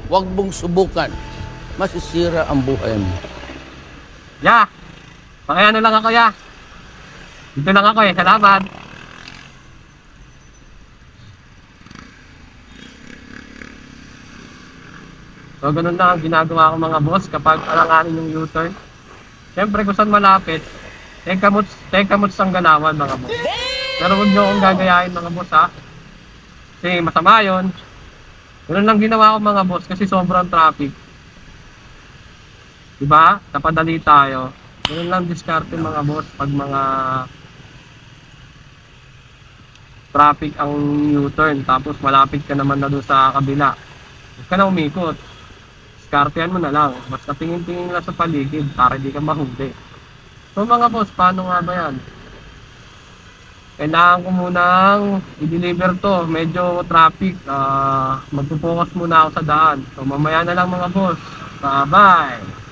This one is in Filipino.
Huwag mong subukan. Masisira ang buhay mo. Ya, pakiano lang ako ya. Dito lang ako salamat. So ganun lang ang ginagawa ko mga boss kapag alanganin yung U-turn. Siyempre kung saan malapit, teka muts ang ganawan mga boss. Pero huwag nyo akong gagayahin mga boss ha. Kasi masama yun. Ganun lang ginawa ko mga boss kasi sobrang traffic. Diba? Napadali tayo. Ganun lang diskarte mga boss pag mga traffic ang U-turn. Tapos malapit ka naman na doon sa kabila. Huwag ka na umikot. Diskartehan mo na lang. Basta tingin-tingin lang sa paligid para di ka mahuli. So mga boss, paano nga ba yan? Kailangan ko munang i-deliver to. Medyo traffic. Magpo-focus muna ako sa daan. So mamaya na lang mga boss. Bye-bye!